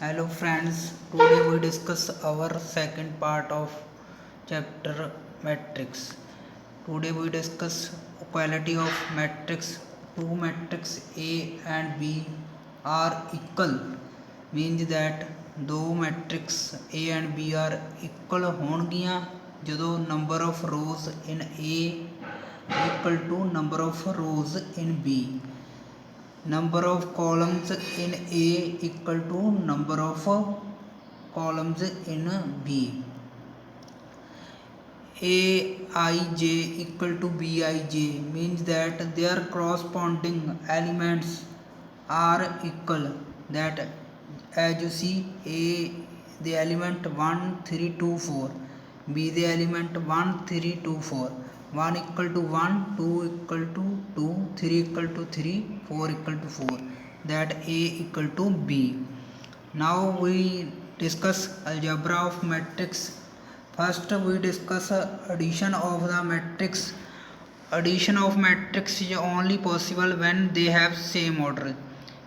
Hello friends, today we discuss our second part of chapter matrix. Today we discuss equality of matrix. Two matrix A and B are equal, means that दो matrix A and B are equal होणगियां ਜਦੋਂ number of rows in A equal to number of rows in B. Number of columns in A equal to number of columns in B. Aij equal to Bij means that their corresponding elements are equal. That as you see, A the element 1 3 2 4, B the element 1 3 2 4. 1 equal to 1, 2 equal to 2, 3 equal to 3, 4 equal to 4, that A equal to B. Now we discuss algebra of matrix. First we discuss addition of the matrix. Addition of matrix is only possible when they have same order,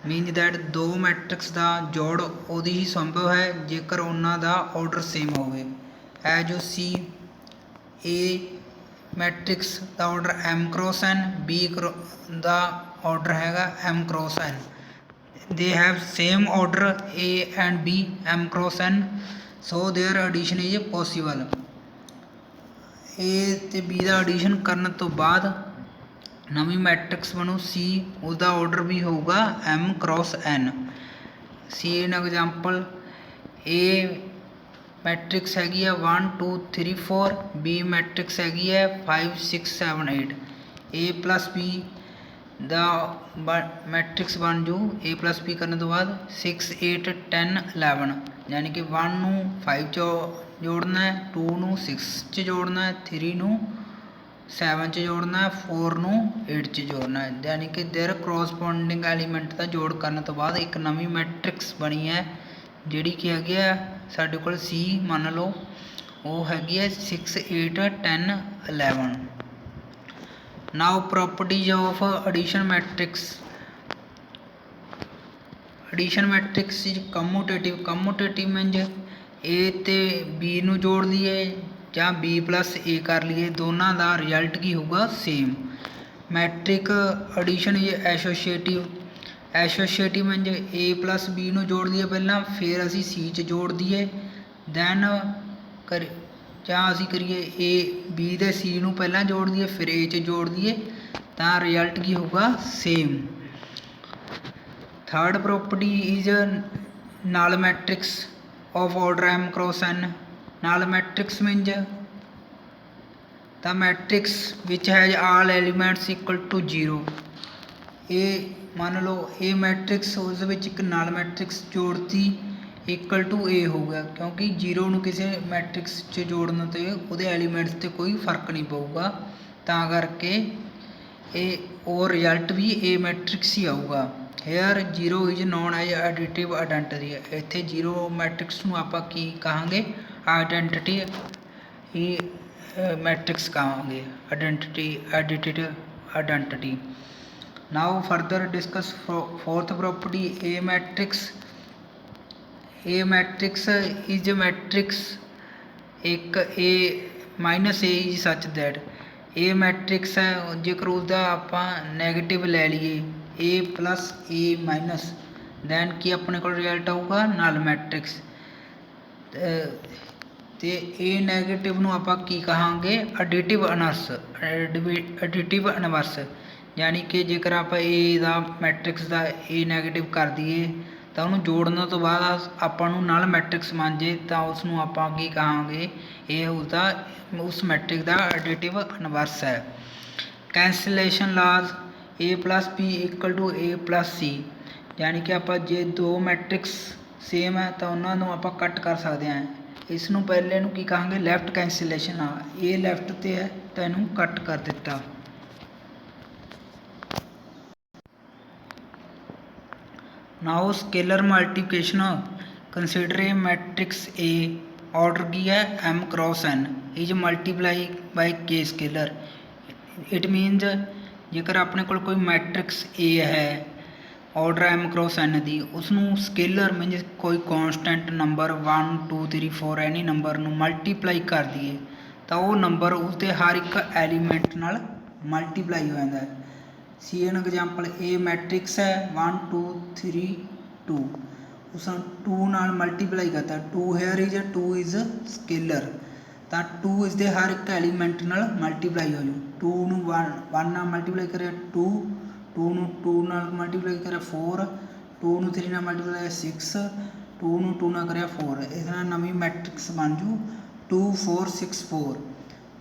means that ਦੋ matrix ਦਾ ਜੋੜ ਉਹਦੀ ਹੀ ਸੰਭਵ ਹੈ ਜੇਕਰ ਉਹਨਾਂ ਦਾ ਆਰਡਰ ਸੇਮ ਹੋਵੇ। As you see A matrix का order m cross n, B का ऑर्डर हैगा m cross n. they have same order A and B m cross n, so their addition is possible. A ਤੇ B ਦਾ addition ਕਰਨ ਤੋਂ ਬਾਅਦ ਨਵੀਂ matrix ਬਣੂ C, ਉਹਦਾ ਆਰਡਰ ਵੀ ਹੋਊਗਾ m cross n. C N example A matrix हैगी है 1 2 3 4, B मैट्रिक्स हैगी है 5 6 7 8. A प्लस B दा मैट्रिक्स बन जू A प्लस B करने तो बाद 6 8 10 11, यानी कि 1 नू 5 च जोड़ना है, 2 नू 6 च जोड़ना है, 3 नू 7 च जोड़ना है, 4 नू 8 च जोड़ना है, यानी कि देयर करॉस्पोंडिंग एलीमेंट का जोड़ करने तो बाद एक नवी मैट्रिक्स बनी है ਜਿਹੜੀ ਕਿ ਹੈਗੀ ਆ ਸਾਡੇ ਕੋਲ C ਮੰਨ ਲਓ, ਉਹ ਹੈਗੀ ਹੈ 6 8 10 11. Now properties of addition matrix. Addition matrix is commutative. Commutative means A ਤੇ B ਨੂੰ ਜੋੜ ਲਈਏ ਜਾਂ B ਪਲੱਸ A ਕਰ ਲਈਏ, ਦੋਨਾਂ ਦਾ ਰਿਜ਼ਲਟ ਕੀ ਹੋਊਗਾ same. Matrix addition is associative. Associative means A plus B ਨੂੰ ਜੋੜ ਦਈਏ ਪਹਿਲਾਂ, ਫਿਰ ਅਸੀਂ C 'ਚ ਜੋੜ ਦਈਏ, ਦੈਨ ਜਾਂ ਅਸੀਂ ਕਰੀਏ A B ਦੇ C ਨੂੰ ਪਹਿਲਾਂ ਜੋੜ ਦਈਏ ਫਿਰ A 'ਚ ਜੋੜ ਦਈਏ, ਤਾਂ ਰਿਜ਼ਲਟ ਕੀ ਹੋਊਗਾ same. Third property is Nal matrix of order m cross n. Nal matrix means the matrix which has all elements equal to 0. ਇਹ ਮੰਨ ਲਓ ਇਹ ਮੈਟ੍ਰਿਕਸ ਉਸ ਵਿੱਚ ਇੱਕ ਨਾਲ ਮੈਟ੍ਰਿਕਸ ਜੋੜਤੀ ਇਕੁਅਲ ਟੂ A ਹੋ ਗਿਆ, ਕਿਉਂਕਿ 0 ਨੂੰ ਕਿਸੇ ਮੈਟ੍ਰਿਕਸ 'ਚ ਜੋੜਨ 'ਤੇ ਉਹਦੇ ਐਲੀਮੈਂਟਸ 'ਤੇ ਕੋਈ ਫਰਕ ਨਹੀਂ ਪਊਗਾ, ਤਾਂ ਕਰਕੇ ਇਹ ਉਹ ਰਿਜ਼ਲਟ ਵੀ A ਮੈਟ੍ਰਿਕਸ ਹੀ ਆਊਗਾ. Here 0 is known as additive identity. ਇੱਥੇ 0 ਮੈਟ੍ਰਿਕਸ ਨੂੰ ਆਪਾਂ ਕੀ ਕਹਾਂਗੇ, ਆਇਡੈਂਟਿਟੀ ਹੀ ਮੈਟ੍ਰਿਕਸ ਕਹਾਂਗੇ, ਐਡੀਟਿਵ identity. Now further discuss fourth property, A matrix. A matrix is a matrix एक A minus A is such that A matrix है जेकर उसका ਆਪਾਂ ਨੈਗੇਟਿਵ ਲੈ ਲਈਏ A plus A minus, then ਕੀ ਆਪਣੇ ਕੋਲ ਰਿਜ਼ਲਟ ਆਊਗਾ ਨਲ ਮੈਟ੍ਰਿਕਸ. ਤੇ A ਨੈਗੇਟਿਵ ਨੂੰ ਆਪਾਂ ਕੀ ਕਹਾਂਗੇ ਐਡੀਟਿਵ ਇਨਵਰਸ. ਐਡੀਟਿਵ ਇਨਵਰਸ यानी कि जेकर आप A the matrix the A negative ਕਰ ਦਈਏ ਤਾਂ ਉਹਨੂੰ ਜੋੜਨ ਤੋਂ ਬਾਅਦ ਆਪਾਂ ਨੂੰ ਨਲ ਮੈਟ੍ਰਿਕਸ ਬਣ ਜੇ ਤਾਂ ਉਸ ਨੂੰ ਆਪਾਂ ਕੀ ਕਹਾਂਗੇ, ਇਹ ਉਸਦਾ ਉਸ ਮੈਟ੍ਰਿਕ ਦਾ ਐਡੀਟਿਵ ਇਨਵਰਸ ਹੈ. Cancellation laws A plus B equal to A plus C, ਯਾਨੀ ਕਿ ਆਪਾਂ ਜੇ ਦੋ ਮੈਟ੍ਰਿਕਸ ਸੇਮ ਹੈ ਤਾਂ ਉਹਨਾਂ ਨੂੰ ਆਪਾਂ ਕੱਟ ਕਰ ਸਕਦੇ ਹਾਂ. ਇਸ ਨੂੰ ਪਹਿਲੇ ਨੂੰ ਕੀ ਕਹਾਂਗੇ ਲੈਫਟ ਕੈਂਸਲੇਸ਼ਨ. ਆ A ਲੈਫਟ 'ਤੇ ਹੈ ਤਾਂ ਇਹਨੂੰ ਕੱਟ ਕਰ ਦਿੱਤਾ. Now scalar multiplication. Consider a matrix A, order की है m cross n, is multiply by k scalar. It means जेकर अपने कोल कोई मैट्रिक्स A है ਆਰਡਰ m क्रॉस n ਦੀ ਉਸਨੂੰ ਸਕੇਲਰ ਮੀਨਸ ਕੋਈ ਕੌਨਸਟੈਂਟ ਨੰਬਰ 1 2 3 4 ਐਨੀ ਨੰਬਰ ਨੂੰ ਮਲਟੀਪਲਾਈ ਕਰ ਦਈਏ ਤਾਂ ਉਹ ਨੰਬਰ ਉਸਦੇ ਹਰ ਇੱਕ ਐਲੀਮੈਂਟ ਨਾਲ ਮਲਟੀਪਲਾਈ ਹੋ ਜਾਂਦਾ ਹੈ। ਸੀ ਐਨ ਐਗਜ਼ਾਮਪਲ A ਮੈਟ੍ਰਿਕਸ ਹੈ 1 2 3 2 ਉਸ 2 ਨਾਲ ਮਲਟੀਪਲਾਈ ਕਰਤਾ 2 ਹੇਅਰ ਇਜ਼ 2 ਇਜ਼ ਸਕੇਲਰ ਤਾਂ 2 ਇਸਦੇ ਹਰ ਇੱਕ ਐਲੀਮੈਂਟ ਨਾਲ ਮਲਟੀਪਲਾਈ ਹੋ ਜੂ 2 ਨੂੰ 1 ਨਾਲ ਮਲਟੀਪਲਾਈ ਕਰਿਆ 2 2 ਨੂੰ 2 ਨਾਲ ਮਲਟੀਪਲਾਈ ਕਰਿਆ 4 2 ਨੂੰ 3 ਨਾਲ ਮਲਟੀਪਲਾਈ 6 2 ਨੂੰ 2 ਨਾਲ ਕਰਿਆ 4 ਇਸ ਨਾਲ ਨਵੀਂ ਮੈਟ੍ਰਿਕਸ ਬਣ ਜੂ 2 4 6 4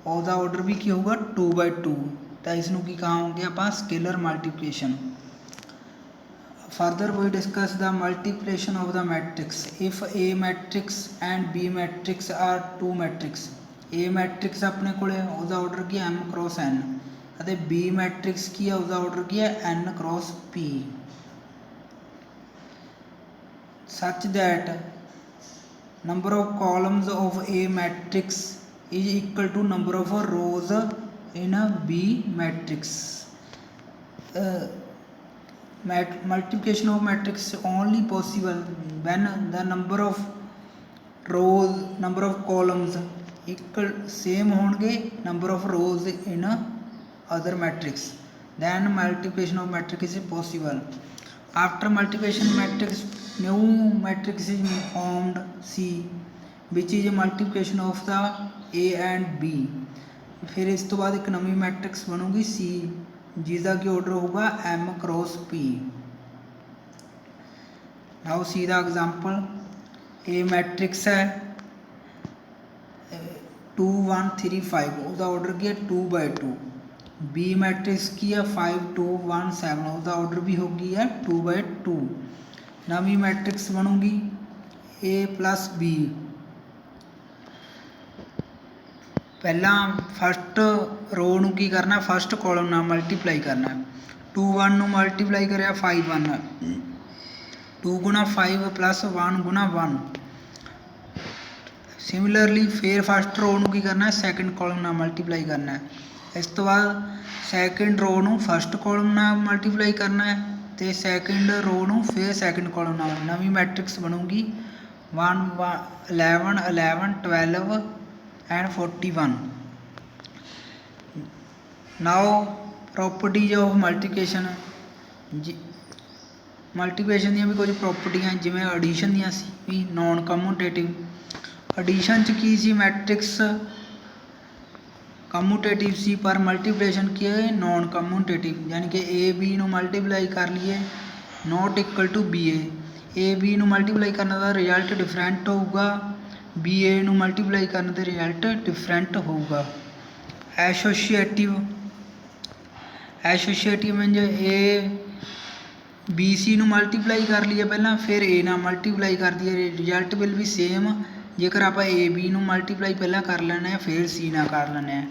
ਉਹਦਾ ਆਰਡਰ ਵੀ ਕੀ ਹੋਊਗਾ 2/2 ਤਾਂ ਇਸ ਨੂੰ ਕੀ ਕਹਾਂਗੇ ਆਪਾਂ scaler multiplication. Further we discuss the multiplication of the matrix. If A matrix and B matrix are two matrix, A matrix ਆਪਣੇ ਕੋਲੇ ਉਹਦਾ ਆਰਡਰ ਕੀ ਹੈ m क्रॉस n ਅਤੇ B matrix ਕੀ ਹੈ ਉਹਦਾ ਆਰਡਰ ਕੀ ਹੈ n cross p, such that number of columns of A matrix is equal to number of rows in a B matrix. Multiplication of matrix only possible when the number of rows number of columns equal same होंगे number of rows in other matrix, then multiplication of matrix is possible. After multiplication matrix new matrix is formed C which is a multiplication of the A and B. फिर इस तो बाद एक नवी matrix बनूगी C जिसका की order होगा m cross p। Now see the example A matrix है 2 1 3 5 उसका ऑर्डर की है 2/2, B मैट्रिक्स की है 5 2 1 7 उसका ऑर्डर भी होगी है 2/2। नवी मैट्रिक्स बनूंगी A प्लस B, पहला फस्ट रो ਨੂੰ ਕੀ ਕਰਨਾ फस्ट कॉलम ਨਾਲ मल्टीप्लाई करना 2 1 ਨੂੰ मल्टीप्लाई करिया 5 1 2 गुणा 5 प्लस 1 गुणा 1। सिमिलरली फिर फस्ट रो ਨੂੰ ਕੀ ਕਰਨਾ ਸੈਕੰਡ कॉलम ਨਾਲ मल्टीप्लाई करना है। इस तो बाद सैकंड रो ਨੂੰ फस्ट कॉलम ਨਾਲ मल्टीप्लाई करना है ਤੇ सैकंड रो ਨੂੰ फिर सैकंड कॉलम ਨਾਲ। नवी matrix बनूगी 1 11 11 12 and 41। now properties of multiplication multiplication ਦੀਆਂ ਵੀ ਕੁਝ ਪ੍ਰੋਪਰਟੀਆਂ ਜਿਵੇਂ ਐਡੀਸ਼ਨ ਦੀਆਂ ਸੀ ਵੀ ਨੋਨ ਕਮਿਊਟੇਟਿਵ। ਐਡੀਸ਼ਨ 'ਚ ਕੀ ਸੀ ਮੈਟ੍ਰਿਕਸ ਕਮਿਊਟੇਟਿਵ ਸੀ ਪਰ ਮਲਟੀਪਲੀਕੇਸ਼ਨ ਕੀ ਹੈ ਨੋਨ ਕਮਿਊਟੇਟਿਵ, ਯਾਨੀ ਕਿ A B ਨੂੰ ਮਲਟੀਪਲਾਈ ਕਰ ਲਈਏ not equal to B A B ਨੂੰ ਮਲਟੀਪਲਾਈ ਕਰਨ ਦਾ ਰਿਜ਼ਲਟ ਡਿਫਰੈਂਟ ਹੋਊਗਾ, B A ਨੂੰ ਮਲਟੀਪਲਾਈ ਕਰਨ ਦੇ ਰਿਜ਼ਲਟ ਡਿਫਰੈਂਟ ਹੋਊਗਾ। Associative means A B C ਨੂੰ ਮਲਟੀਪਲਾਈ ਕਰ ਲਈਏ ਪਹਿਲਾਂ ਫਿਰ A ਨਾਲ ਮਲਟੀਪਲਾਈ ਕਰ ਦਈਏ ਰਿਜ਼ਲਟ ਵਿਲ ਵੀ ਸੇਮ। ਜੇਕਰ ਆਪਾਂ A B ਨੂੰ ਮਲਟੀਪਲਾਈ ਪਹਿਲਾਂ ਕਰ ਲੈਂਦੇ ਹਾਂ ਫਿਰ C ਨਾਲ ਕਰ ਲੈਂਦੇ ਹਾਂ।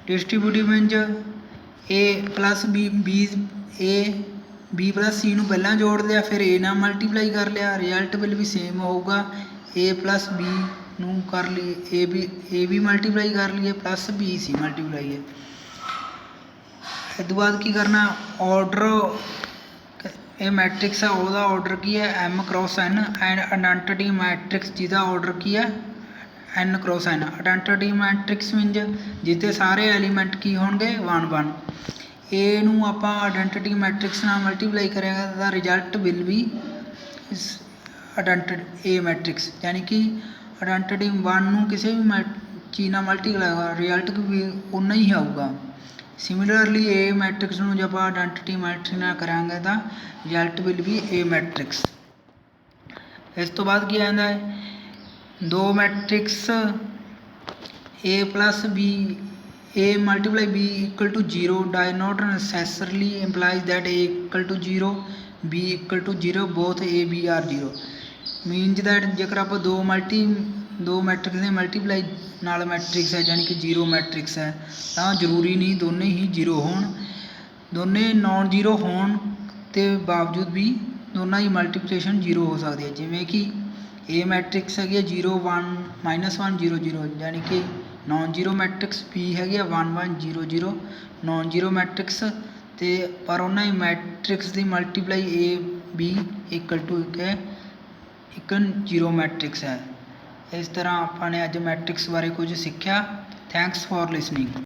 Distributive means A plus B plus C ਨੂੰ ਪਹਿਲਾਂ ਜੋੜ ਲਿਆ ਫਿਰ A ਨਾਲ ਮਲਟੀਪਲਾਈ ਕਰ ਲਿਆ ਰਿਜ਼ਲਟ ਵਿਲ ਵੀ ਸੇਮ ਹੋਊਗਾ। A ਪਲੱਸ B ਨੂੰ ਕਰ ਲਈਏ A B ਮਲਟੀਪਲਾਈ ਕਰ ਲਈਏ ਪਲੱਸ B C ਮਲਟੀਪਲਾਈ ਹੈ। ਇਸ ਤੋਂ ਬਾਅਦ ਕੀ ਕਰਨਾ ਆਰਡਰ ਇਹ ਮੈਟ੍ਰਿਕਸ ਹੈ ਉਹਦਾ ਆਰਡਰ ਕੀ ਹੈ m cross n and identity matrix ਜਿਹਦਾ ਆਰਡਰ ਕੀ ਹੈ n cross n। Identity matrix means ਜਿੱਥੇ ਸਾਰੇ ਐਲੀਮੈਂਟ ਕੀ ਹੋਣਗੇ 1 1। A ਨੂੰ ਆਪਾਂ ਆਇਡੈਂਟੀਟੀ ਮੈਟ੍ਰਿਕਸ ਨਾਲ ਮਲਟੀਪਲਾਈ ਕਰਾਂਗੇ ਤਾਂ result will be identity A matrix, ਯਾਨੀ ਕਿ ਆਇਡੈਂਟੀਟੀ 1 ਨੂੰ ਕਿਸੇ ਵੀ ਚੀਜ਼ ਨਾਲ ਮਲਟੀਪਲਾਈ ਹੋਗਾ ਰਿਜ਼ਲਟ ਵੀ ਉਨਾ ਹੀ ਆਊਗਾ। ਸਿਮਿਲਰਲੀ A ਮੈਟ੍ਰਿਕਸ ਨੂੰ ਜੇ ਆਪਾਂ ਆਇਡੈਂਟੀਟੀ ਮੈਟ੍ਰਿਕਸ ਨਾਲ ਕਰਾਂਗੇ ਤਾਂ result will be A matrix. ਇਸ ਤੋਂ ਬਾਅਦ ਕੀ ਆਉਂਦਾ ਹੈ ਦੋ matrix A plus B A multiply B equal to 0 does not necessarily implies that A equal to 0 B equal to 0 both A B are 0 means that ਜੇਕਰ ਆਪਾਂ ਦੋ ਮੈਟ੍ਰਿਕਸ ਦੇ ਮਲਟੀਪਲਾਈ ਨਾਲ ਮੈਟ੍ਰਿਕਸ ਹੈ ਯਾਨੀ ਕਿ 0 ਮੈਟ੍ਰਿਕਸ ਹੈ ਤਾਂ ਜ਼ਰੂਰੀ ਨਹੀਂ ਦੋਨੇ ਹੀ 0 ਹੋਣ, ਦੋਨੇ ਨੋਨ 0 ਹੋਣ ਤੇ ਬਾਵਜੂਦ ਵੀ ਦੋਨਾਂ ਦੀ ਮਲਟੀਪਲੀਕੇਸ਼ਨ 0 ਹੋ ਸਕਦੀ ਹੈ। ਜਿਵੇਂ ਕਿ A ਮੈਟ੍ਰਿਕਸ ਹੈਗੀ ਹੈ 0 1 -1 0 0 ਯਾਨੀ ਕਿ नॉन जीरो मैट्रिक्स B है 1 1 0 0 नॉन जीरो मैट्रिक्स ਤੇ ਪਰ ਉਹਨਾਂ ਦੀ ਮੈਟ੍ਰਿਕਸ ਦੀ multiply A B equal to ਇੱਕ ਜ਼ੀਰੋ ਮੈਟ੍ਰਿਕਸ ਹੈ। ਇਸ ਤਰ੍ਹਾਂ ਆਪਾਂ ਨੇ ਅੱਜ ਮੈਟ੍ਰਿਕਸ ਬਾਰੇ ਕੁਝ ਸਿੱਖਿਆ। Thanks for listening.